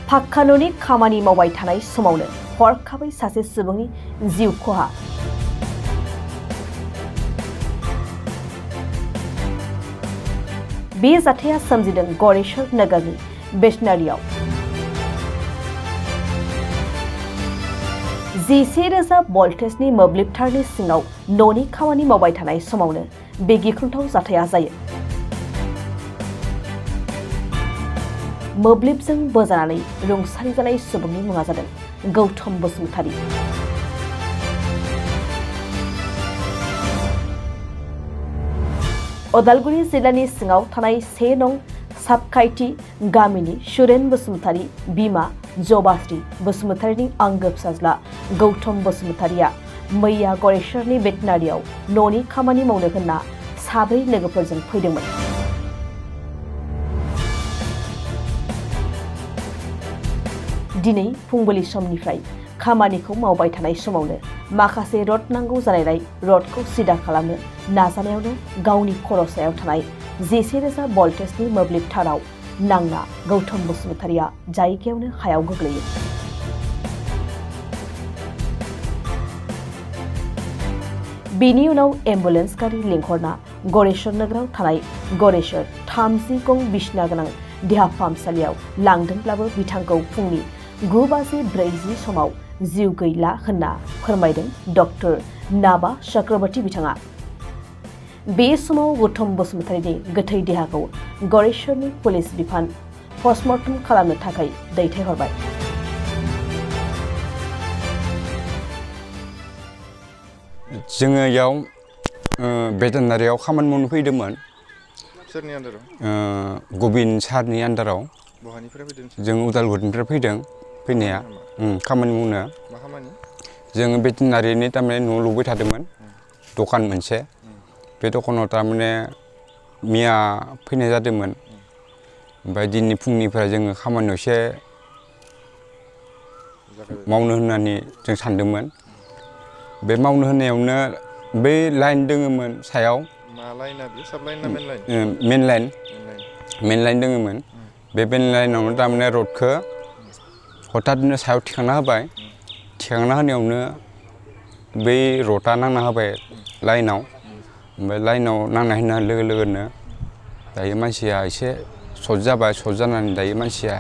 फाक्का न'नि खामानि मावबाय थानाय समावनो हरखाबै सासे सुबुंनि जिउ खहा। बे जाथाया सोमजिदों गरेश्वर नगरनि बेटनारियाव। 11,000 भल्टेजनि मोब्लिब तारनि सिङाव न'नि खामानि मावबाय थानाय समावनो बे गिख्रंथाव जाथाया जायो। मोब्लिबजों बोजानानै रुंसारि जानाय सुबुंनि मुङा जादों गौतम बसुमतारी। उदालगुरि जिल्लानि सिङाव थानाय 1 नं साबखाइथि गामिनि सुरेन बसुमतारी बिमा जबाश्री बसुमतारीनि आंगो फिसाज्ला गौतम बसुमतारीया मैया गरेश्वरनि बेटनारियाव न'नि खामानि मावनो होनना 4 लोगोफोरजों फैदोंमोन। दिनै फुंबिलि समनिफ्राय खामानिखौ मावबाय थानाय समावनो माखासे रड नांगौ जानायलाय रडखौ सिदा खालामनो नाजानायावनो गावनि खर' सायाव थानाय 11,000 भल्टेजनि मोब्लिब ताराव नांना गौतम बसुमतारीया जायगायावनो हायाव गोग्लैयो। बेनि उनाव एम्बुलेन्स गारि लिंहरना गरेश्वर नगराव थानाय गरेश्वर 30 गं बिसना गोनां देहा फाहामसालियाव लांदोंब्लाबो बिथांखौ फुंनि 9:40 समाव जिउ गैला होनना फोरमायदों डक्टर नाबा चक्रवर्ती बिथाङा। बे समाव गौतम बसुमतारीनि गोथै देहाखौ गरेश्वरनि पुलिस बिफान पस्टमर्टम खालामनो थाखाय दैथायहरबाय। जोङो याव बेटनारियाव खामानि मावनो फैदोंमोन। सोरनि आन्दाराव? गोबिन सारनि आन्दाराव। बहानिफ्राय फैदों? जों उदालगुरिनिफ्राय फैदों फैनाया खामानि मावनो। मा खामानि? जोङो बेटनारिनि तारमाने न' लुबाय थादोंमोन दखान मोनसे। बे दखानाव तारमाने मिया फैनाय जादोंमोन। ओमफ्राय दिनै फुंनिफ्राय जोङो खामानियाव एसे मावनो होननानै जों सानदोंमोन। बे मावनो होनायावनो बै लाइन दोङोमोन सायाव। मा लाइना बे? साब लाइन ना मेन लाइन? मेन लाइन दोङोमोन। बे मेन लाइनावनो तारमाने रडखौ हथातनो सायाव थिखांना होबाय। थिखांना होनायावनो बै रडआ नांना होबाय लाइनाव। ओमफ्राय लाइनाव नांना होनाय लोगो लोगोनो दायो मानसिया एसे सर्ट जाबाय। सर्ट जानानै दायो मानसिया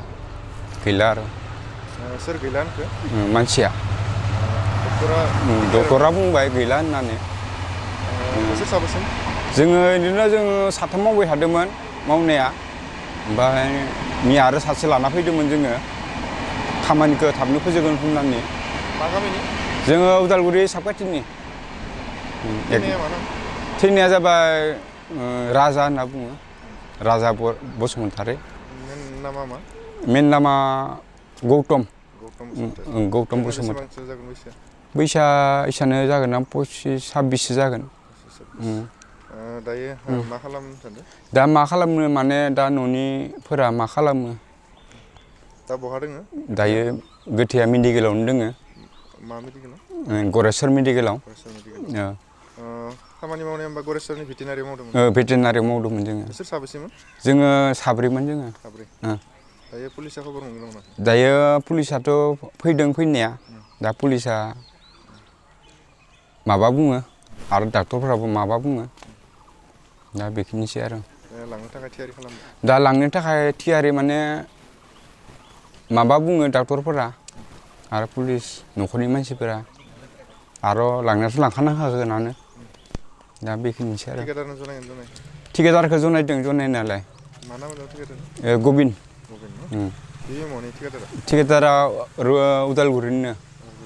गैला आरो। सोर गैला होनखो? मानसिया। डक्टरा बुंबाय गैला होननानै। सोर साबेसे? जोङो बिदिनो जोङो 3 मावबाय थादोंमोन मावनाया। ओमफ्राय मिया आरो सासे लाना फैदोंमोन जोङो खामानिखौ थाबनो फोजोबगोन होननानै। मा गामिनि? जोङो उदालगुरि साबखाथिनि। थैनाया जाबाय राजा होनना बुङो। राजा बसुमतारी। नामा मा? मेन नामा गौतम। गौतम बसुमतारी। बैसोआ? बैसोआ इसानो जागोन ना 25-26 जागोन। दायो मा खालामनो सानदों? दा मा खालामनो माने दा न'निफोरा मा खालामो? दा बहा दोङो? दायो गोथैया मेडिकेलावनो दोङो। मा मेडिकेलाव? गरेश्वर मेडिकेलाव। खामानि मावनाया होमबा गरेश्वरनि भेटेनारियाव मावदोंमोन? भेटेनारियाव मावदोंमोन जोङो। सोर साबेसेमोन? जोङो 4मोन जोङो। 4? दायो पुलिसा खबर मोनगोन नामा? दायो पुलिसाथ' फैदों फैनाया। दा पुलिसा माबा बुङो आरो डाक्टरफोराबो माबा बुङो। दा बेखिनिसै आरो। लांनो थाखाय थियारि खालामदों? दा लांनो थाखाय थियारि माने माबा बुङो डाक्टरफोरा आरो पुलिस न'खरनि मानसिफोरा आरो लांनायाथ' लांखानो हागोनानो। दा बेखिनिसै आरो। थिकादारनो जनायगोन जनाय? थिकादारखौ जनायदों जनायनायालाय। मा नाम होनो थिकादार? गोबिन। बेयो मनि थिकादारा? थिकादारा उदालगुरिनिनो।